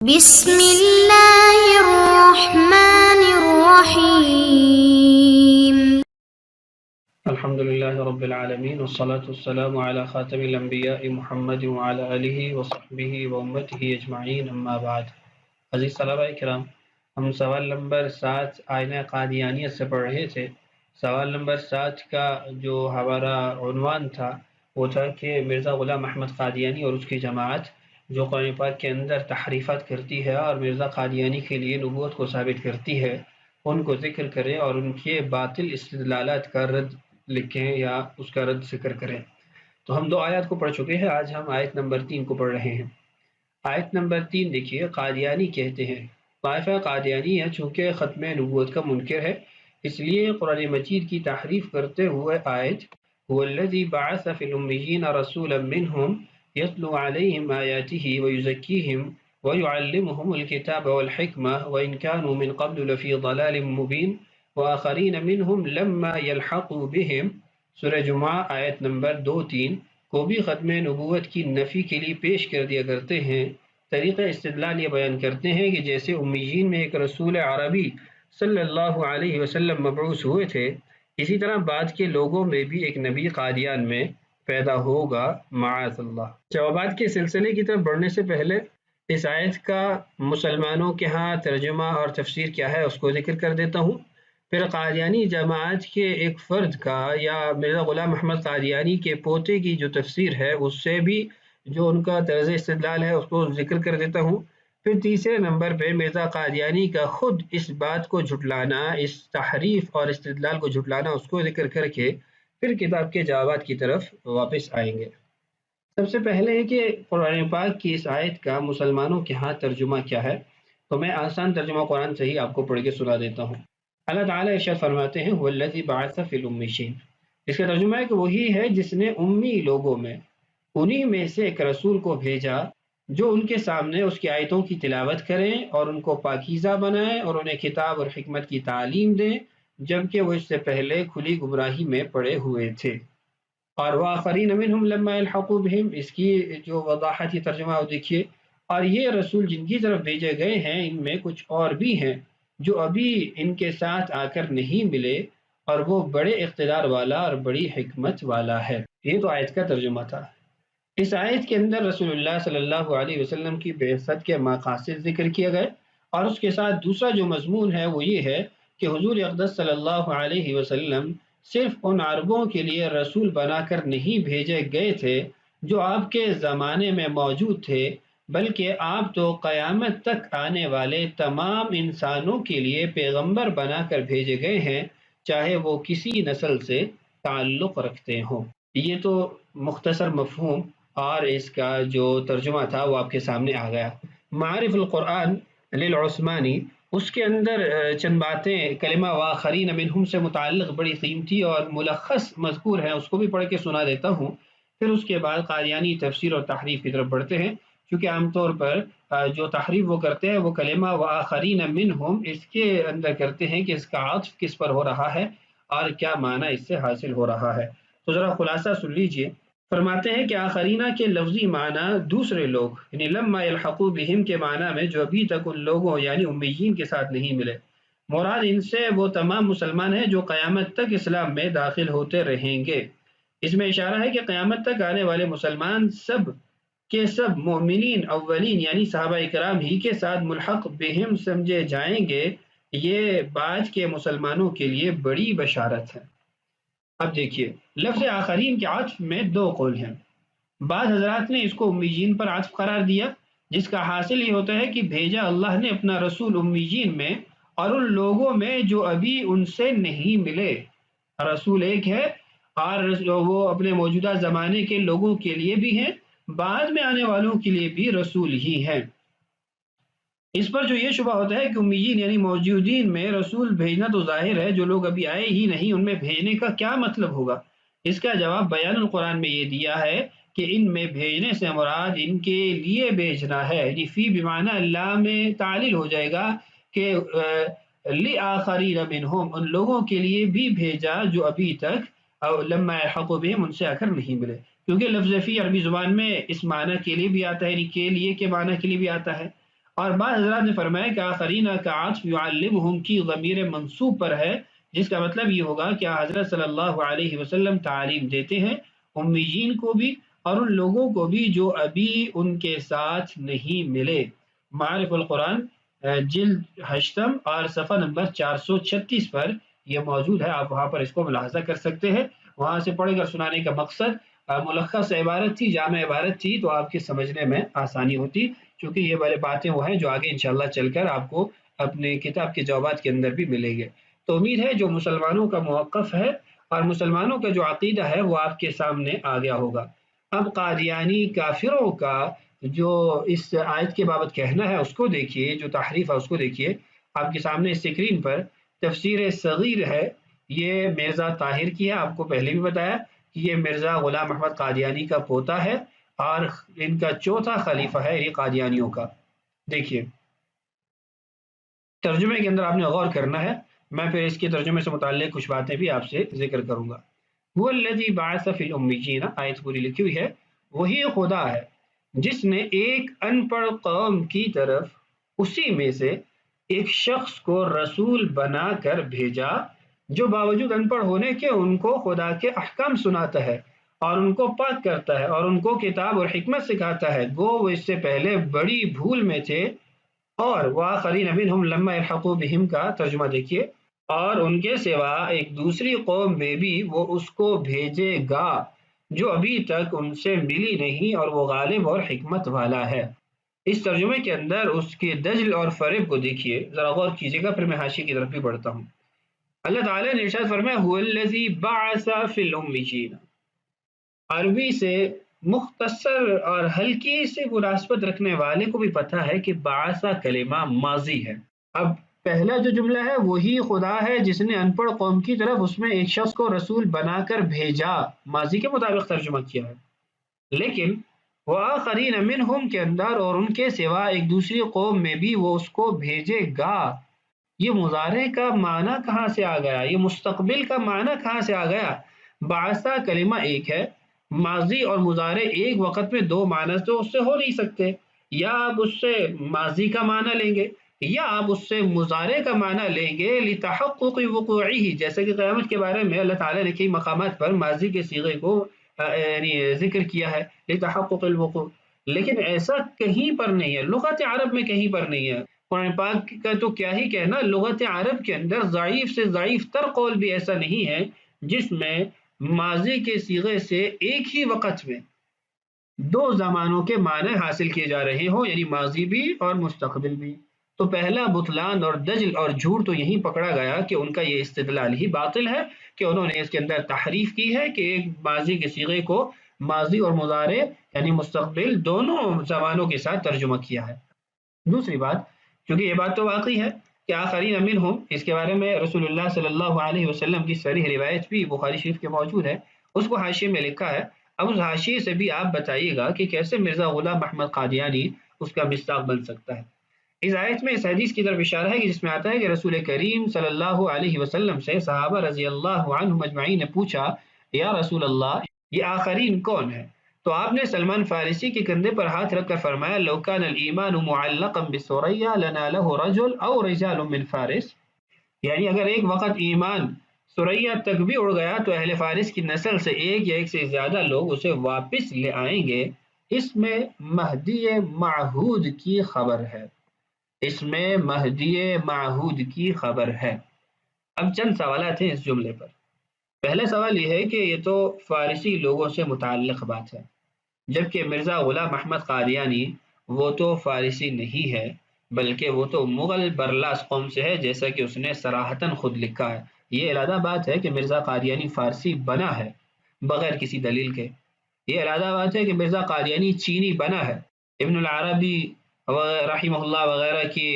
بسم اللہ الرحمن الرحیم الحمد للہ رب العالمین والصلاة والسلام علی خاتم الانبیاء محمد وعلی آلہ وصحبہ وامتہ اجمعین اما بعد۔ عزیز طلبہ کرام، ہم سوال نمبر 7 آئینہ قادیانیت سے پڑھ رہے تھے۔ سوال نمبر 7 کا جو ہمارا عنوان تھا وہ تھا کہ مرزا غلام احمد قادیانی اور اس کی جماعت جو قرآن پاک کے اندر تحریفات کرتی ہے اور مرزا قادیانی کے لیے نبوت کو ثابت کرتی ہے، ان کو ذکر کریں اور ان کے باطل استدلالات کا رد لکھیں یا اس کا رد ذکر کریں۔ تو ہم 2 آیات کو پڑھ چکے ہیں، آج ہم آیت نمبر 3 کو پڑھ رہے ہیں۔ آیت نمبر 3 دیکھیے، قادیانی کہتے ہیں، طائفہ قادیانی ہے چونکہ ختم نبوت کا منکر ہے، اس لیے قرآن مجید کی تحریف کرتے ہوئے آیت هو الذی بعث فی الامیین رسولا منہم یتلو علیہم آیاتہ ویزکیہم ویعلمہم الکتاب والحکمہ وإن كانوا من قبل لفی ضلال مبین وآخرین منہم لما یلحقوا بہم۔ سورہ جمعہ آیت نمبر 2-3 کو بھی ختم نبوت کی نفی کے لیے پیش کر دیا کرتے ہیں۔ طریقہ استدلال یہ بیان کرتے ہیں کہ جیسے امیین میں ایک رسول عربی صلی اللہ علیہ وسلم مبعوث ہوئے تھے، اسی طرح بعد کے لوگوں میں بھی ایک نبی قادیان میں پیدا ہوگا، معاذ اللہ۔ جوابات کے سلسلے کی طرف بڑھنے سے پہلے اس آیت کا مسلمانوں کے ہاں ترجمہ اور تفسیر کیا ہے اس کو ذکر کر دیتا ہوں، پھر قادیانی جماعت کے ایک فرد کا یا مرزا غلام احمد قادیانی کے پوتے کی جو تفسیر ہے اس سے بھی جو ان کا طرز استدلال ہے اس کو ذکر کر دیتا ہوں، پھر تیسرے نمبر پہ مرزا قادیانی کا خود اس بات کو جھٹلانا، اس تحریف اور استدلال کو جھٹلانا، اس کو ذکر کر کے پھر کتاب کے جوابات کی طرف واپس آئیں گے۔ سب سے پہلے ہے کہ قرآن پاک کی اس آیت کا مسلمانوں کے ہاں ترجمہ کیا ہے، تو میں آسان ترجمہ قرآن سے ہی آپ کو پڑھ کے سنا دیتا ہوں۔ اللہ تعالیٰ ارشاد فرماتے ہیں هو الذی بعث فی الامیین، اس کا ترجمہ ہے کہ وہی ہے جس نے امی لوگوں میں انہی میں سے ایک رسول کو بھیجا جو ان کے سامنے اس کی آیتوں کی تلاوت کریں اور ان کو پاکیزہ بنائیں اور انہیں کتاب اور حکمت کی تعلیم دیں، جبکہ وہ اس سے پہلے کھلی گمراہی میں پڑے ہوئے تھے۔ اور وآخرین منہم لما یلحقوا بہم، اس کی جو وضاحت یہ ترجمہ وہ دیکھیے، اور یہ رسول جن کی طرف بھیجے گئے ہیں ان میں کچھ اور بھی ہیں جو ابھی ان کے ساتھ آ کر نہیں ملے، اور وہ بڑے اقتدار والا اور بڑی حکمت والا ہے۔ یہ تو آیت کا ترجمہ تھا۔ اس آیت کے اندر رسول اللہ صلی اللہ علیہ وسلم کی بعثت کے مقاصد ذکر کیے گئے، اور اس کے ساتھ دوسرا جو مضمون ہے وہ یہ ہے کہ حضور اقدس صلی اللہ علیہ وسلم صرف ان عربوں کے لیے رسول بنا کر نہیں بھیجے گئے تھے جو آپ کے زمانے میں موجود تھے، بلکہ آپ تو قیامت تک آنے والے تمام انسانوں کے لیے پیغمبر بنا کر بھیجے گئے ہیں، چاہے وہ کسی نسل سے تعلق رکھتے ہوں۔ یہ تو مختصر مفہوم اور اس کا جو ترجمہ تھا وہ آپ کے سامنے آ گیا۔ معارف القرآن للعثمانی، اس کے اندر چند باتیں کلمہ وآخرین منہم سے متعلق بڑی قیمتی اور ملخص مذکور ہیں، اس کو بھی پڑھ کے سنا دیتا ہوں، پھر اس کے بعد قادیانی تفسیر اور تحریف کی طرف بڑھتے ہیں، کیونکہ عام طور پر جو تحریف وہ کرتے ہیں وہ کلمہ وآخرین منہم اس کے اندر کرتے ہیں کہ اس کا عطف کس پر ہو رہا ہے اور کیا معنی اس سے حاصل ہو رہا ہے۔ تو ذرا خلاصہ سن لیجئے۔ فرماتے ہیں کہ آخرینہ کے لفظی معنی دوسرے لوگ، یعنی لما یلحقوا بہم کے معنی میں جو ابھی تک ان لوگوں یعنی امیین کے ساتھ نہیں ملے، مراد ان سے وہ تمام مسلمان ہیں جو قیامت تک اسلام میں داخل ہوتے رہیں گے۔ اس میں اشارہ ہے کہ قیامت تک آنے والے مسلمان سب کے سب مومنین اولین یعنی صحابہ کرام ہی کے ساتھ ملحق بہم سمجھے جائیں گے۔ یہ بعد کے مسلمانوں کے لیے بڑی بشارت ہے۔ اب دیکھیے، لفظ آخرین کے عطف میں 2 قول ہیں۔ بعض حضرات نے اس کو امیین پر عطف قرار دیا، جس کا حاصل یہ ہوتا ہے کہ بھیجا اللہ نے اپنا رسول امیین میں اور ان لوگوں میں جو ابھی ان سے نہیں ملے۔ رسول ایک ہے اور وہ اپنے موجودہ زمانے کے لوگوں کے لیے بھی ہیں، بعد میں آنے والوں کے لیے بھی رسول ہی ہیں۔ اس پر جو یہ شبہ ہوتا ہے کہ امیین یعنی موجودین میں رسول بھیجنا تو ظاہر ہے، جو لوگ ابھی آئے ہی نہیں ان میں بھیجنے کا کیا مطلب ہوگا؟ اس کا جواب بیان القرآن میں یہ دیا ہے کہ ان میں بھیجنے سے مراد ان کے لیے بھیجنا ہے، یعنی فی بمعنی اللہ میں تعلیل ہو جائے گا کہ لآخرین منہم، ان لوگوں کے لیے بھی بھیجا جو ابھی تک لما یلحقوا بہم ان سے آ کر نہیں ملے، کیونکہ لفظ فی عربی زبان میں اس معنی کے لیے بھی آتا ہے، یعنی کے لیے کے معنی کے لیے بھی آتا ہے، اور بعض حضرات نے فرمایا کہ آخرین کا عطف یعلمہم کی ضمیر منصوب پر ہے، جس کا مطلب یہ ہوگا کہ حضرت صلی اللہ علیہ وسلم تعلیم دیتے ہیں امیین کو بھی اور ان لوگوں کو بھی جو ابھی ان کے ساتھ نہیں ملے۔ معارف القرآن جلد 8 اور صفحہ نمبر 436 پر یہ موجود ہے، آپ وہاں پر اس کو ملاحظہ کر سکتے ہیں۔ وہاں سے پڑھ کر سنانے کا مقصد ملخص عبارت تھی، جامع عبارت تھی، تو آپ کے سمجھنے میں آسانی ہوتی، چونکہ یہ بڑے باتیں وہ ہیں جو آگے انشاءاللہ چل کر آپ کو اپنے کتاب کے جوابات کے اندر بھی ملیں گے۔ تو امید ہے جو مسلمانوں کا موقف ہے اور مسلمانوں کا جو عقیدہ ہے وہ آپ کے سامنے آ گیا ہوگا۔ اب قادیانی کافروں کا جو اس آیت کے بابت کہنا ہے اس کو دیکھیے، جو تحریف ہے اس کو دیکھیے۔ آپ کے سامنے اسکرین پر تفسیر صغیر ہے، یہ مرزا طاہر کی ہے، آپ کو پہلے بھی بتایا کہ یہ مرزا غلام احمد قادیانی کا پوتا ہے اور ان کا چوتھا خلیفہ ہے یہ قادیانیوں کا۔ دیکھیے ترجمے کے اندر آپ نے غور کرنا ہے، میں پھر اس کے ترجمے سے متعلق کچھ باتیں بھی آپ سے ذکر کروں گا۔ وہ الذی بعث فی الامیین، آیت پوری لکھی ہوئی ہے، وہی خدا ہے جس نے ایک ان پڑھ قوم کی طرف اسی میں سے ایک شخص کو رسول بنا کر بھیجا جو باوجود ان پڑھ ہونے کے ان کو خدا کے احکام سناتا ہے اور ان کو پاک کرتا ہے اور ان کو کتاب اور حکمت سکھاتا ہے، گو وہ اس سے پہلے بڑی بھول میں تھے۔ اور وآخرین منہم لما یلحقوا بہم کا ترجمہ دیکھیے، اور ان کے سوا ایک دوسری قوم میں بھی وہ اس کو بھیجے گا جو ابھی تک ان سے ملی نہیں اور وہ غالب اور حکمت والا ہے۔ اس ترجمے کے اندر اس کے دجل اور فریب کو دیکھیے، ذرا غور کیجیے گا، پھر میں حاشیے کی طرف بھی بڑھتا ہوں۔ اللہ تعالیٰ نے ارشاد فرمایا هو الذی بعث فی الامیین، عربی سے مختصر اور ہلکی سی مناسبت رکھنے والے کو بھی پتہ ہے کہ بعثہ کلمہ ماضی ہے۔ اب پہلا جو جملہ ہے وہی خدا ہے جس نے ان پڑھ قوم کی طرف اس میں ایک شخص کو رسول بنا کر بھیجا، ماضی کے مطابق ترجمہ کیا ہے، لیکن وآخرین منہم کے اندر اور ان کے سوا ایک دوسری قوم میں بھی وہ اس کو بھیجے گا۔ یہ مضارع کا معنی کہاں سے آ گیا؟ یہ مستقبل کا معنی کہاں سے آ گیا؟ بعثہ کلمہ ایک ہے، ماضی اور مضارع ایک وقت میں دو معنی تو اس سے ہو نہیں سکتے، یا آپ اس سے ماضی کا معنی لیں گے یا آپ اس سے مضارع کا معنی لیں گے لتحقق وقوعہ، جیسے کہ قیامت کے بارے میں اللہ تعالیٰ نے کئی مقامات پر ماضی کے صیغے کو یعنی ذکر کیا ہے لتحقق الوقوع، لیکن ایسا کہیں پر نہیں ہے، لغت عرب میں کہیں پر نہیں ہے۔ قرآن پاک کا تو کیا ہی کہنا، لغت عرب کے اندر ضعیف سے ضعیف تر قول بھی ایسا نہیں ہے جس میں ماضی کے صیغے سے ایک ہی وقت میں دو زمانوں کے معنی حاصل کیے جا رہے ہوں، یعنی ماضی بھی اور مستقبل بھی۔ تو پہلا بطلان اور دجل اور جھوٹ تو یہیں پکڑا گیا کہ ان کا یہ استدلال ہی باطل ہے کہ انہوں نے اس کے اندر تحریف کی ہے کہ ایک ماضی کے صیغے کو ماضی اور مضارع یعنی مستقبل دونوں زمانوں کے ساتھ ترجمہ کیا ہے۔ دوسری بات، کیونکہ یہ بات تو واقعی ہے کہ آخرین منہم، اس کے بارے میں رسول اللہ صلی اللہ علیہ وسلم کی صریح روایت بھی بخاری شریف کے موجود ہے، اس کو حاشیے میں لکھا ہے۔ اب اس حاشیے سے بھی آپ بتائیے گا کہ کیسے مرزا غلام احمد قادیانی اس کا مصداق بن سکتا ہے۔ اس آیت میں اس حدیث کی طرف اشارہ ہے کہ جس میں آتا ہے کہ رسول کریم صلی اللہ علیہ وسلم سے صحابہ رضی اللہ عنہم اجمعین نے پوچھا، یا رسول اللہ یہ آخرین کون ہے؟ تو آپ نے سلمان فارسی کے کندھے پر ہاتھ رکھ کر فرمایا، لو کان الایمان معلقا بثریا لنالہ رجل او رجال من فارس، یعنی اگر ایک وقت ایمان ثریا تک بھی اڑ گیا تو اہل فارس کی نسل سے ایک یا ایک سے زیادہ لوگ اسے واپس لے آئیں گے۔ اس میں مہدی معہود کی خبر ہے، اس میں مہدی معہود کی خبر ہے۔ اب چند سوالات ہیں اس جملے پر۔ پہلا سوال یہ ہے کہ یہ تو فارسی لوگوں سے متعلق بات ہے، جبکہ مرزا غلام احمد قادیانی وہ تو فارسی نہیں ہے بلکہ وہ تو مغل برلاس قوم سے ہے، جیسا کہ اس نے صراحتاً خود لکھا ہے۔ یہ علیحدہ بات ہے کہ مرزا قادیانی فارسی بنا ہے بغیر کسی دلیل کے، یہ علیحدہ بات ہے کہ مرزا قادیانی چینی بنا ہے۔ ابن العربی رحمہ اللہ وغیرہ کی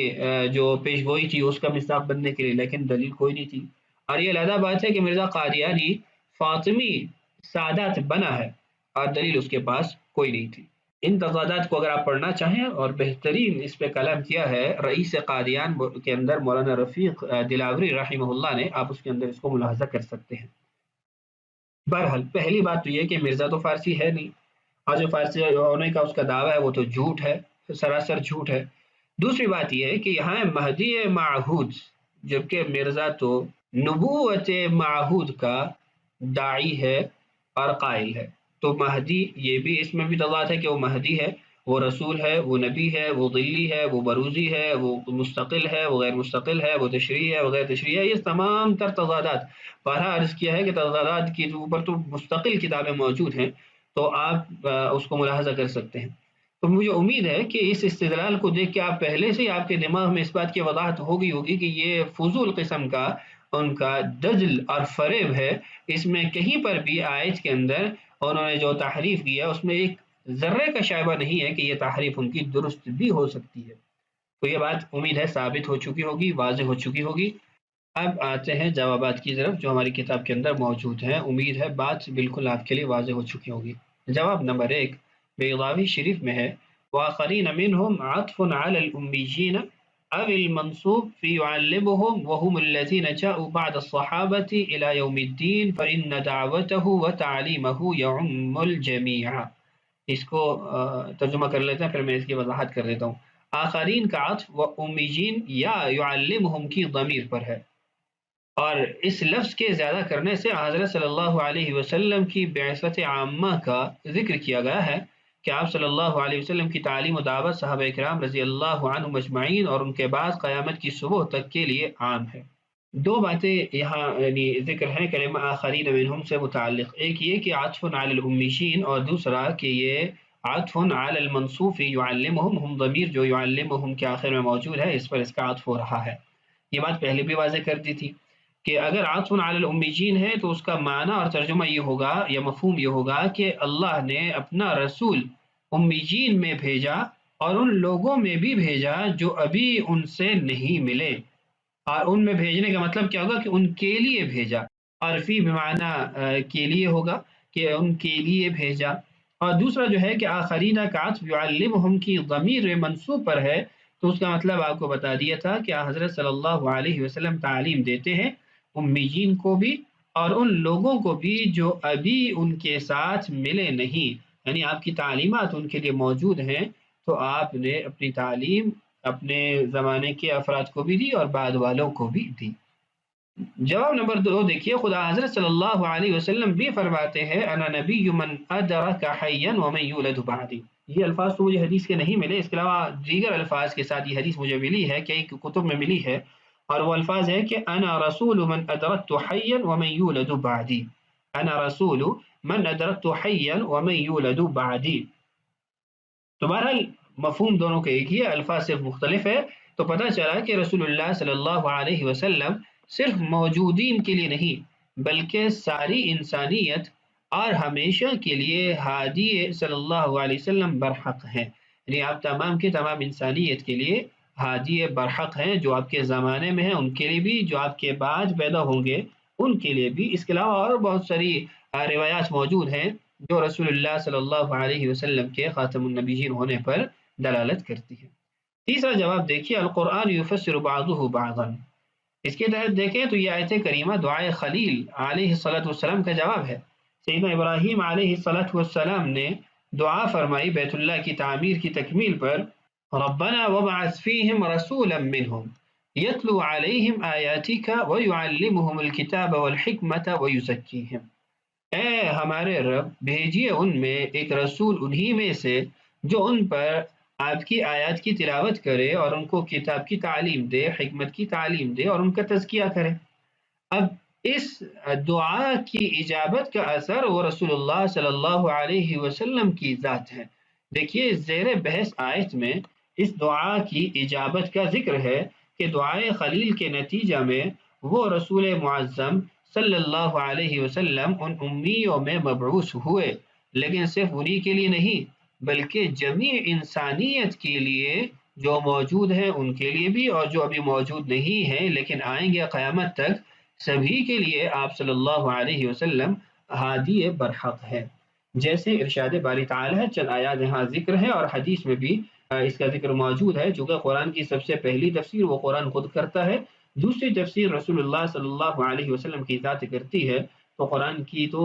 جو پیش گوئی تھی اس کا مصداق بننے کے لیے، لیکن دلیل کوئی نہیں تھی۔ اور یہ علیحدہ بات ہے کہ مرزا قادیانی فاطمی سادات بنا ہے اور دلیل اس کے پاس کوئی نہیں تھی۔ ان تضادات کو اگر آپ پڑھنا چاہیں، اور بہترین اس پہ کلام کیا ہے رئیس قادیان کے اندر مولانا رفیق دلاوری رحمہ اللہ نے، آپ اس کے اندر اس کو ملاحظہ کر سکتے ہیں۔ بہرحال پہلی بات تو یہ کہ مرزا تو فارسی ہے نہیں، اور جو فارسی ہونے کا اس کا دعویٰ ہے وہ تو جھوٹ ہے، سراسر جھوٹ ہے۔ دوسری بات یہ ہے کہ یہاں مہدی معہود، جبکہ مرزا تو نبوت معہود کا داعی ہے اور قائل ہے، تو مہدی یہ بھی اس میں بھی تضاد ہے کہ وہ مہدی ہے، وہ رسول ہے، وہ نبی ہے، وہ ظلی ہے، وہ بروزی ہے، وہ مستقل ہے، وہ غیر مستقل ہے، وہ تشریعی ہے، وہ غیر تشریعی ہے، یہ تمام تر تضادات بارہ عرض کیا ہے کہ تضادات کے اوپر تو مستقل کتابیں موجود ہیں، تو آپ اس کو ملاحظہ کر سکتے ہیں۔ تو مجھے امید ہے کہ اس استدلال کو دیکھ کے آپ پہلے سے آپ کے دماغ میں اس بات کی وضاحت ہوگی کہ یہ فضول قسم کا ان کا دجل اور فریب ہے، اس میں کہیں پر بھی آیت کے اندر انہوں نے جو تحریف کیا اس میں ایک ذرے کا شائبہ نہیں ہے کہ یہ تحریف ان کی درست بھی ہو سکتی ہے۔ تو یہ بات امید ہے ثابت ہو چکی ہوگی، واضح ہو چکی ہوگی۔ اب آتے ہیں جوابات کی طرف جو ہماری کتاب کے اندر موجود ہیں، امید ہے بات بالکل آپ کے لیے واضح ہو چکی ہوگی۔ جواب نمبر 1 بیضاوی شریف میں ہے، وآخرین منهم عطف على الأمیین او المنصوب في يعلمهم وهم الذين جاءوا بعد الصحابة إلى يوم الدين فإن دعوته وتعليمه يعم الجميع۔ اس کو ترجمہ کر لیتے ہیں، پھر میں اس کی وضاحت کر دیتا ہوں۔ آخرین کا عطف و امیجین یا يعلمهم کی ضمیر پر ہے، اور اس لفظ کے زیادہ کرنے سے حضرت صلی اللہ علیہ وسلم کی بعثت عامہ کا ذکر کیا گیا ہے کہ آپ صلی اللہ علیہ وسلم کی تعلیم و دعوت صحابہ کرام رضی اللہ عنہم اجمعین اور ان کے بعد قیامت کی صبح تک کے لیے عام ہے۔ دو باتیں یہاں یعنی ذکر ہیں کلمہ آخرین منہم سے متعلق، ایک یہ کہ عطف علی الامیین، اور دوسرا کہ یہ عطف علی المنصوب یعلمہم، ہم ضمیر جو یعلمہم کے آخر میں موجود ہے اس پر اس کا عطف ہو رہا ہے۔ یہ بات پہلے بھی واضح کر دی تھی کہ اگر عطف علی الامیین ہے تو اس کا معنی اور ترجمہ یہ ہوگا یا مفہوم یہ ہوگا کہ اللہ نے اپنا رسول امیین میں بھیجا اور ان لوگوں میں بھی بھیجا جو ابھی ان سے نہیں ملے، اور ان میں بھیجنے کا مطلب کیا ہوگا کہ ان کے لیے بھیجا، اور فی بمعنی کے لیے ہوگا کہ ان کے لیے بھیجا۔ اور دوسرا جو ہے کہ آخرین کا عطف یعلمہم کی ضمیر منصوب پر ہے، تو اس کا مطلب آپ کو بتا دیا تھا کہ حضرت صلی اللہ علیہ وسلم تعلیم دیتے ہیں امیین کو بھی اور ان لوگوں کو بھی جو ابھی ان کے ساتھ ملے نہیں، یعنی آپ کی تعلیمات ان کے لیے موجود ہیں، تو آپ نے اپنی تعلیم اپنے زمانے کے افراد کو بھی دی اور بعد والوں کو بھی دی۔ جواب نمبر 2 دیکھیے، خدا حضرت صلی اللہ علیہ وسلم بھی فرماتے ہیں انا نبی من ادرک حیا ومن یولد بعدی۔ یہ الفاظ تو مجھے حدیث کے نہیں ملے، اس کے علاوہ دیگر الفاظ کے ساتھ یہ حدیث مجھے ملی ہے، کئی کتب میں ملی ہے، اور وہ الفاظ ہے کہ انا رسول من ادرکت حیا ومن یولد بعدی، انا رسول من ادرکت حیا ومن یولد بعدی۔ تو بہرحال مفہوم دونوں کا ایک ہی ہے، الفاظ صرف مختلف ہے، تو پتہ چلا کہ رسول اللہ صلی اللہ علیہ وسلم صرف موجودین کے لیے نہیں بلکہ ساری انسانیت اور ہمیشہ کے لیے ہادی صلی اللہ علیہ وسلم برحق ہیں، یعنی آپ تمام کے تمام انسانیت کے لیے ہادی برحق ہیں، جو آپ کے زمانے میں ہیں ان کے لیے بھی، جو آپ کے بعد پیدا ہوں گے ان کے لیے بھی۔ اس کے علاوہ اور بہت ساری روایات موجود ہیں جو رسول اللہ صلی اللہ علیہ وسلم کے خاتم النبیین ہونے پر دلالت کرتی ہے۔ تیسرا جواب دیکھیے، القرآن یفسر بعضہ بعضا، اس کے تحت دیکھیں تو یہ آیت کریمہ دعائے خلیل علیہ الصلوۃ والسلام کا جواب ہے۔ سیدنا ابراہیم علیہ الصلوۃ والسلام نے دعا فرمائی بیت اللہ کی تعمیر کی تکمیل پر، ربنا وابعث فیہم رسولا منہم یتلو علیہم آیاتک ویعلمہم الکتاب والحکمت ویزکیہم، اے ہمارے رب بھیجیے ان میں ایک رسول انہی میں سے جو ان پر آپ کی آیات کی تلاوت کرے اور ان کو کتاب کی تعلیم دے، حکمت کی تعلیم دے اور ان کا تزکیہ کرے۔ اب اس دعا کی اجابت کا اثر وہ رسول اللہ صلی اللہ علیہ وسلم کی ذات ہے۔ دیکھیے زیر بحث آیت میں اس دعا کی اجابت کا ذکر ہے کہ دعائے خلیل کے نتیجہ میں وہ رسول معظم صلی اللہ علیہ وسلم ان امیوں میں مبعوث ہوئے، لیکن صرف انہی کے لیے نہیں بلکہ جمیع انسانیت کے لیے، جو موجود ہیں ان کے لیے بھی اور جو ابھی موجود نہیں ہیں لیکن آئیں گے قیامت تک، سبھی کے لیے آپ صلی اللہ علیہ وسلم ہادی برحق ہے۔ جیسے ارشاد باری تعالی ہے، چند آیات یہاں ذکر ہے اور حدیث میں بھی اس کا ذکر موجود ہے، چونکہ قرآن کی سب سے پہلی تفسیر وہ قرآن خود کرتا ہے، دوسری تفسیر رسول اللہ صلی اللہ علیہ وسلم کی ذات کرتی ہے، تو قرآن کی تو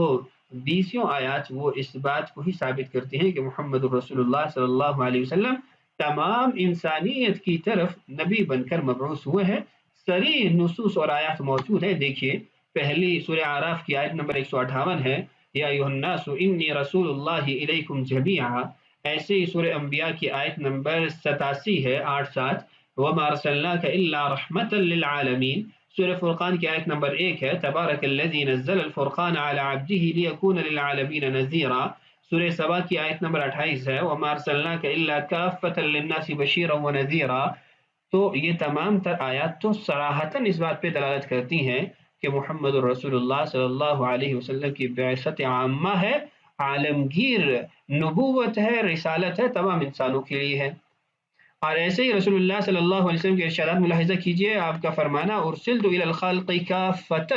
20 آیات وہ اس بات کو ہی ثابت کرتی ہیں کہ محمد الرسول اللہ صلی اللہ علیہ وسلم تمام انسانیت کی طرف نبی بن کر مبعوث ہوئے ہیں۔ صریح نصوص اور آیات موجود ہیں۔ دیکھیے پہلی سورہ اعراف کی آیت نمبر 158 ہے، یا ایھا الناس انی رسول اللہ الیکم جمیعا۔ ایسے ہی سورہ انبیاء کی آیت نمبر 87 ہے 8-7، وما ارسلناک الا رحمتا للعالمین۔ سورہ فرقان کی آیت نمبر 1 ہے، تبارک الذی نزل الفرقان علی عبدہ لیکون للعالمین نذیرا۔ سورہ سبا کی آیت نمبر 28 ہے، وما ارسلناک الا کافۃ للناس بشیرا ونذیرا۔ تو یہ تمام تر آیات تو صراحتاً اس بات پہ دلالت کرتی ہیں کہ محمد الرسول اللہ صلی اللہ علیہ وسلم کی بعثت عامہ ہے، عالمگیر نبوت ہے، رسالت ہے، تمام انسانوں کے لیے ہے۔ اور ایسے ہی رسول اللہ صلی اللہ علیہ وسلم کے ارشادات ملاحظہ کیجئے، آپ کا فرمانا ارسلت الی الخلق کافۃ،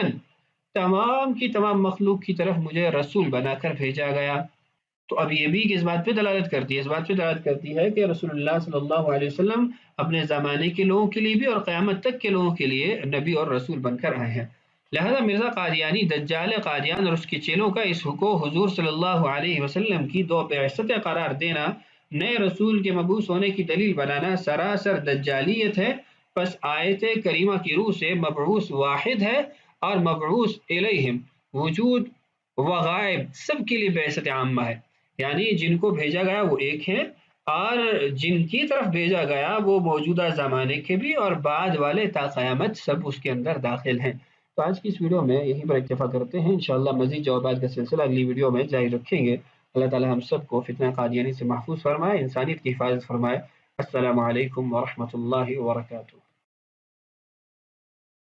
تمام کی تمام مخلوق کی طرف مجھے رسول بنا کر بھیجا گیا۔ تو اب یہ بھی اس بات پہ دلالت کرتی ہے، اس بات پہ دلالت کرتی ہے کہ رسول اللہ صلی اللہ علیہ وسلم اپنے زمانے کے لوگوں کے لیے بھی اور قیامت تک کے لوگوں کے لیے نبی اور رسول بن کر آئے ہیں۔ لہذا مرزا قادیانی دجال قادیان اور اس کے چیلوں کا اس کو حضور صلی اللہ علیہ وسلم کی دو بعثتیں قرار دینا، نئے رسول کے مبعوث ہونے کی دلیل بنانا سراسر دجالیت ہے۔ پس آیت کریمہ کی روح سے مبعوث واحد ہے، اور مبعوث الیہم وجود و غائب سب کے لیے بعثت عامہ ہے، یعنی جن کو بھیجا گیا وہ ایک ہے، اور جن کی طرف بھیجا گیا وہ موجودہ زمانے کے بھی اور بعد والے تا قیامت سب اس کے اندر داخل ہیں۔ تو آج کی اس ویڈیو میں یہیں پر اکتفا کرتے ہیں، انشاءاللہ مزید جوابات کا سلسلہ اگلی ویڈیو میں جاری رکھیں گے۔ اللہ تعالی ہم سب کو فتنہ قادیانی سے محفوظ فرمائے، انسانیت کی حفاظت فرمائے۔ السلام علیکم ورحمۃ اللہ وبرکاتہ۔